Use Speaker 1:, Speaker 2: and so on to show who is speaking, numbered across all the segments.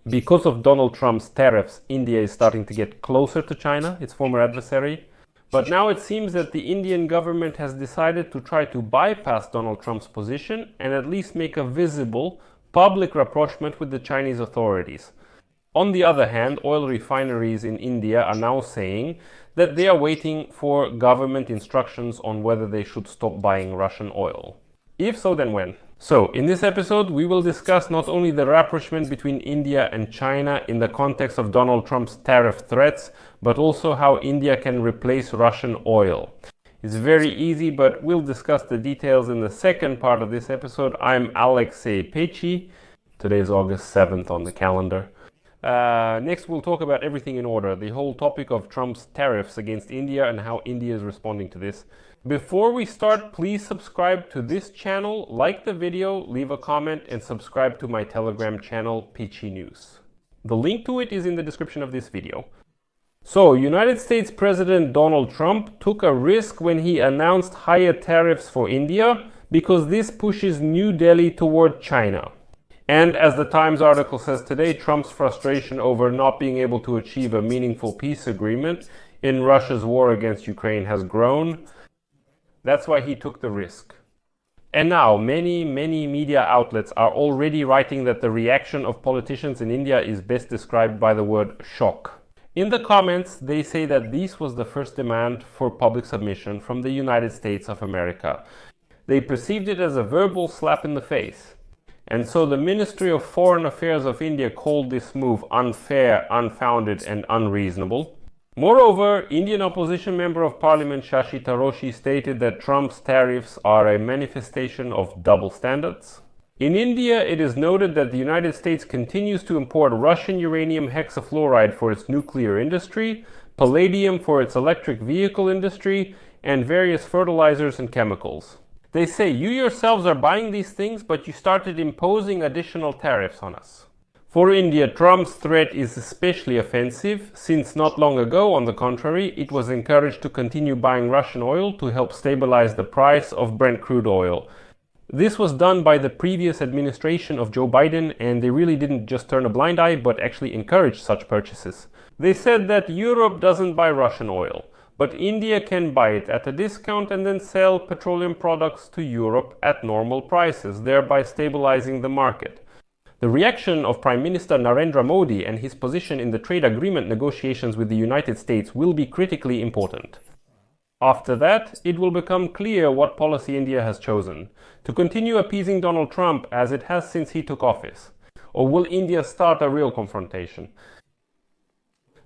Speaker 1: Because of Donald Trump's tariffs, India is starting to get closer to China, its former adversary. But now it seems that the Indian government has decided to try to bypass Donald Trump's position and at least make a visible, public rapprochement with the Chinese authorities. On the other hand, oil refineries in India are now saying that they are waiting for government instructions on whether they should stop buying Russian oil. If so, then when? So, in this episode, we will discuss not only the rapprochement between India and China in the context of Donald Trump's tariff threats, but also how India can replace Russian oil. It's very easy, but we'll discuss the details in the second part of this episode. I'm Alexei Pechi. Today is August 7th on the calendar. Next, we'll talk about everything in order, the whole topic of Trump's tariffs against India and how India is responding to this. Before we start, please subscribe to this channel, like the video, leave a comment, and subscribe to my Telegram channel, Peachy News. The link to it is in the description of this video. So, United States President Donald Trump took a risk when he announced higher tariffs for India because this pushes New Delhi toward China. And as the Times article says today, Trump's frustration over not being able to achieve a meaningful peace agreement in Russia's war against Ukraine has grown. That's why he took the risk. And now, many media outlets are already writing that the reaction of politicians in India is best described by the word shock. In the comments, they say that this was the first demand for public submission from the United States of America. They perceived it as a verbal slap in the face. And so the Ministry of Foreign Affairs of India called this move unfair, unfounded, and unreasonable. Moreover, Indian opposition member of parliament Shashi Tharoshi stated that Trump's tariffs are a manifestation of double standards. In India, it is noted that the United States continues to import Russian uranium hexafluoride for its nuclear industry, palladium for its electric vehicle industry, and various fertilizers and chemicals. They say, you yourselves are buying these things, but you started imposing additional tariffs on us. For India, Trump's threat is especially offensive, since not long ago, on the contrary, it was encouraged to continue buying Russian oil to help stabilize the price of Brent crude oil. This was done by the previous administration of Joe Biden, and they really didn't just turn a blind eye, but actually encouraged such purchases. They said that Europe doesn't buy Russian oil, but India can buy it at a discount and then sell petroleum products to Europe at normal prices, thereby stabilizing the market. The reaction of Prime Minister Narendra Modi and his position in the trade agreement negotiations with the United States will be critically important. After that, it will become clear what policy India has chosen: to continue appeasing Donald Trump as it has since he took office, or will India start a real confrontation?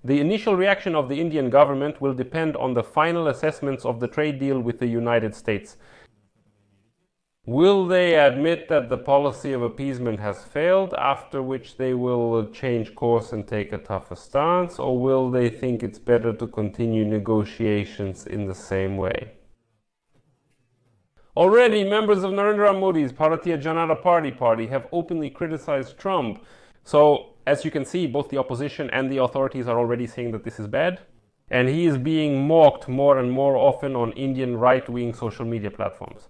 Speaker 1: The initial reaction of the Indian government will depend on the final assessments of the trade deal with the United States. Will they admit that the policy of appeasement has failed, after which they will change course and take a tougher stance, or will they think it's better to continue negotiations in the same way? Already, members of Narendra Modi's Bharatiya Janata Party have openly criticized Trump. So, as you can see, both the opposition and the authorities are already saying that this is bad. And he is being mocked more and more often on Indian right-wing social media platforms.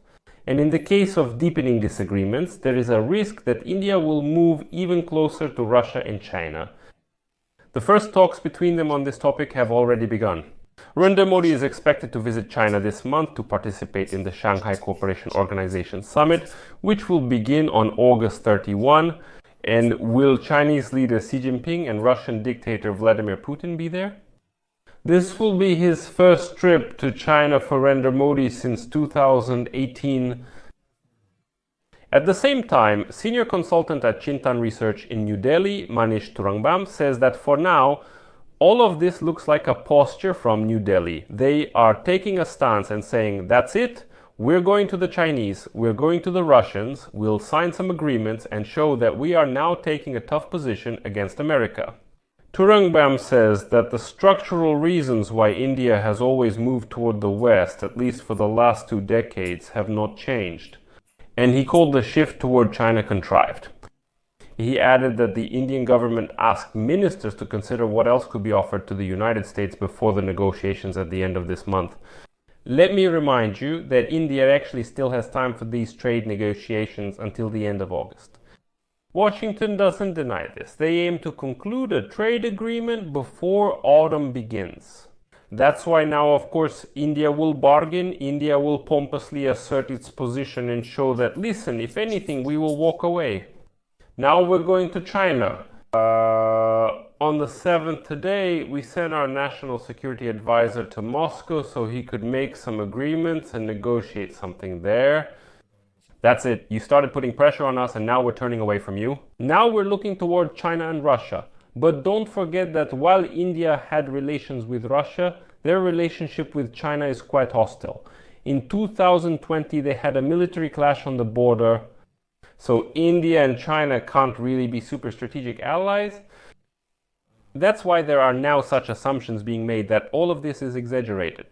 Speaker 1: And in the case of deepening disagreements, there is a risk that India will move even closer to Russia and China. The first talks between them on this topic have already begun. Narendra Modi is expected to visit China this month to participate in the Shanghai Cooperation Organization Summit, which will begin on August 31. And will Chinese leader Xi Jinping and Russian dictator Vladimir Putin be there? This will be his first trip to China for Narendra Modi since 2018. At the same time, senior consultant at Chintan Research in New Delhi, Manish Turangbam, says that for now, all of this looks like a posture from New Delhi. They are taking a stance and saying, that's it, we're going to the Chinese, we're going to the Russians, we'll sign some agreements and show that we are now taking a tough position against America. Turangbam says that the structural reasons why India has always moved toward the West, at least for the last 2 decades, have not changed. And he called the shift toward China contrived. He added that the Indian government asked ministers to consider what else could be offered to the United States before the negotiations at the end of this month. Let me remind you that India actually still has time for these trade negotiations until the end of August. Washington doesn't deny this. They aim to conclude a trade agreement before autumn begins. That's why now, of course, India will bargain. India will pompously assert its position and show that, listen, if anything, we will walk away. Now we're going to China. On the 7th today, we sent our national security advisor to Moscow so he could make some agreements and negotiate something there. That's it. You started putting pressure on us and now we're turning away from you. Now we're looking toward China and Russia. But don't forget that while India had relations with Russia, their relationship with China is quite hostile. In 2020, they had a military clash on the border. So India and China can't really be super strategic allies. That's why there are now such assumptions being made that all of this is exaggerated.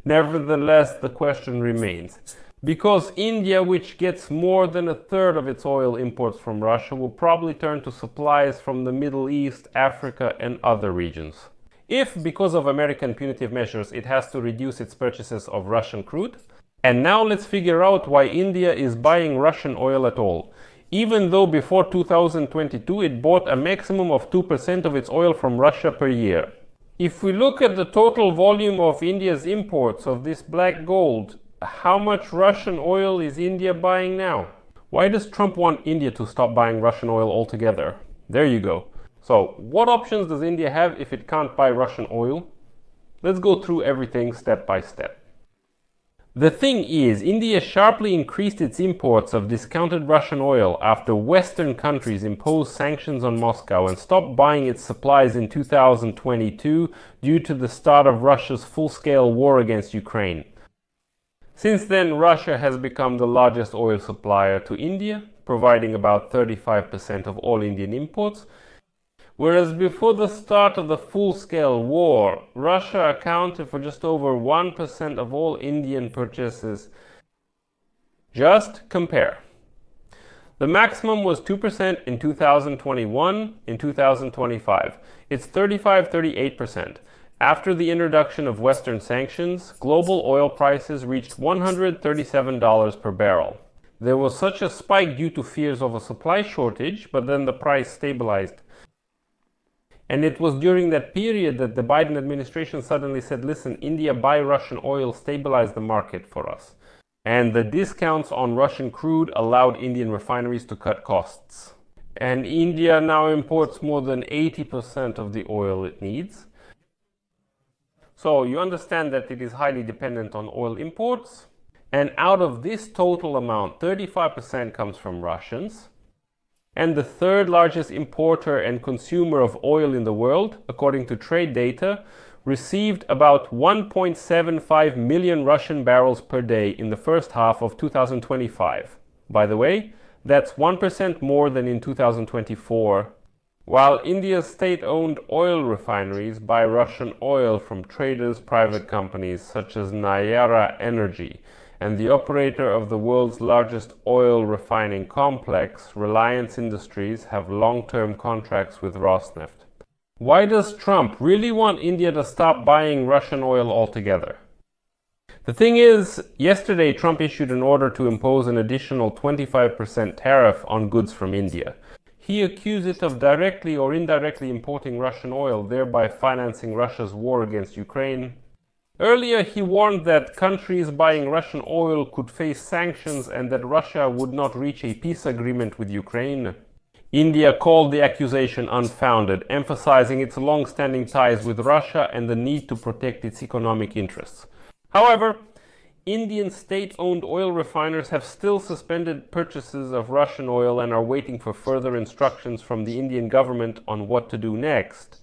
Speaker 1: Nevertheless, the question remains. Because India, which gets more than a third of its oil imports from Russia, will probably turn to supplies from the Middle East, Africa, and other regions. If, because of American punitive measures, it has to reduce its purchases of Russian crude. And now let's figure out why India is buying Russian oil at all. Even though before 2022 it bought a maximum of 2% of its oil from Russia per year. If we look at the total volume of India's imports of this black gold, how much Russian oil is India buying now? Why does Trump want India to stop buying Russian oil altogether? There you go. So, what options does India have if it can't buy Russian oil? Let's go through everything step by step. The thing is, India sharply increased its imports of discounted Russian oil after Western countries imposed sanctions on Moscow and stopped buying its supplies in 2022 due to the start of Russia's full-scale war against Ukraine. Since then, Russia has become the largest oil supplier to India, providing about 35% of all Indian imports, whereas before the start of the full-scale war, Russia accounted for just over 1% of all Indian purchases. Just compare. The maximum was 2% in 2021, in 2025. It's 35-38%. After the introduction of Western sanctions, global oil prices reached $137 per barrel. There was such a spike due to fears of a supply shortage, but then the price stabilized. And it was during that period that the Biden administration suddenly said, listen, India, buy Russian oil, stabilize the market for us. And the discounts on Russian crude allowed Indian refineries to cut costs. And India now imports more than 80% of the oil it needs. So you understand that it is highly dependent on oil imports. And out of this total amount, 35% comes from Russians. And the third largest importer and consumer of oil in the world, according to trade data, received about 1.75 million Russian barrels per day in the first half of 2025. By the way, that's 1% more than in 2024. While India's state-owned oil refineries buy Russian oil from traders' private companies such as Nayara Energy, and the operator of the world's largest oil refining complex, Reliance Industries, have long-term contracts with Rosneft. Why does Trump really want India to stop buying Russian oil altogether? The thing is, yesterday Trump issued an order to impose an additional 25% tariff on goods from India. He accused it of directly or indirectly importing Russian oil, thereby financing Russia's war against Ukraine. Earlier, he warned that countries buying Russian oil could face sanctions and that Russia would not reach a peace agreement with Ukraine. India called the accusation unfounded, emphasizing its long-standing ties with Russia and the need to protect its economic interests. However, Indian state-owned oil refiners have still suspended purchases of Russian oil and are waiting for further instructions from the Indian government on what to do next.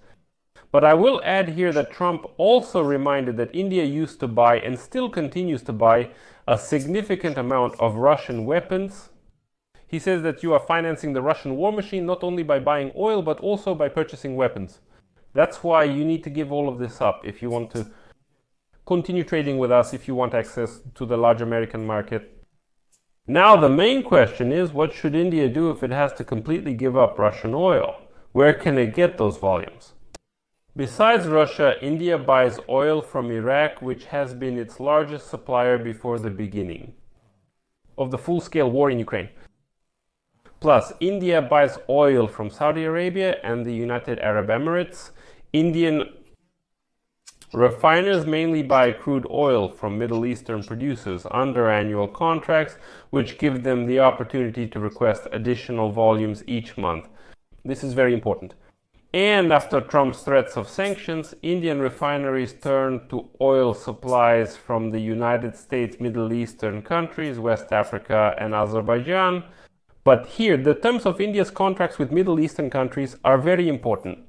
Speaker 1: But I will add here that Trump also reminded that India used to buy and still continues to buy a significant amount of Russian weapons. He says that you are financing the Russian war machine not only by buying oil but also by purchasing weapons. That's why you need to give all of this up if you want to continue trading with us, if you want access to the large American market. Now the main question is, what should India do if it has to completely give up Russian oil? Where can it get those volumes? Besides Russia, India buys oil from Iraq, which has been its largest supplier before the beginning of the full-scale war in Ukraine. Plus, India buys oil from Saudi Arabia and the United Arab Emirates. Indian refiners mainly buy crude oil from Middle Eastern producers under annual contracts, which give them the opportunity to request additional volumes each month. This is very important. And after Trump's threats of sanctions, Indian refineries turned to oil supplies from the United States, Middle Eastern countries, West Africa, and Azerbaijan. But here, the terms of India's contracts with Middle Eastern countries are very important.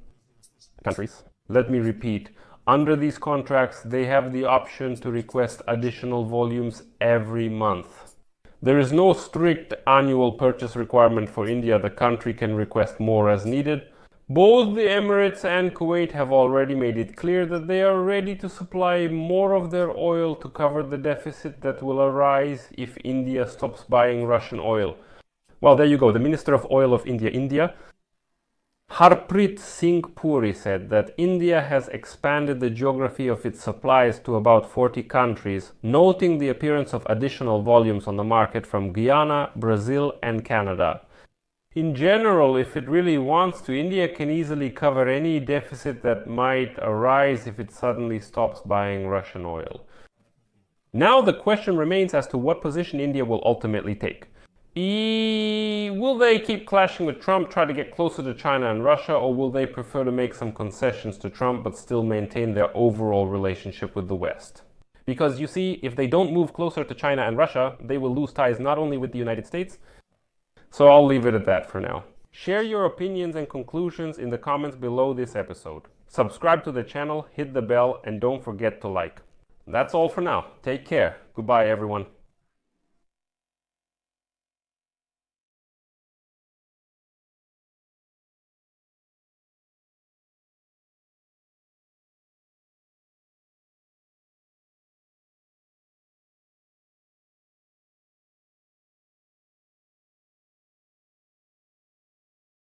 Speaker 1: Countries. Let me repeat. Under these contracts, they have the option to request additional volumes every month. There is no strict annual purchase requirement for India. The country can request more as needed. Both the Emirates and Kuwait have already made it clear that they are ready to supply more of their oil to cover the deficit that will arise if India stops buying Russian oil. Well, there you go. The Minister of Oil of India, Harpreet Singh Puri, said that India has expanded the geography of its supplies to about 40 countries, noting the appearance of additional volumes on the market from Guyana, Brazil, and Canada. In general, if it really wants to, India can easily cover any deficit that might arise if it suddenly stops buying Russian oil. Now the question remains as to what position India will ultimately take. Will they keep clashing with Trump, try to get closer to China and Russia, or will they prefer to make some concessions to Trump but still maintain their overall relationship with the West? Because you see, if they don't move closer to China and Russia, they will lose ties not only with the United States. So I'll leave it at that for now. Share your opinions and conclusions in the comments below this episode. Subscribe to the channel, hit the bell, and don't forget to like. That's all for now. Take care. Goodbye, everyone.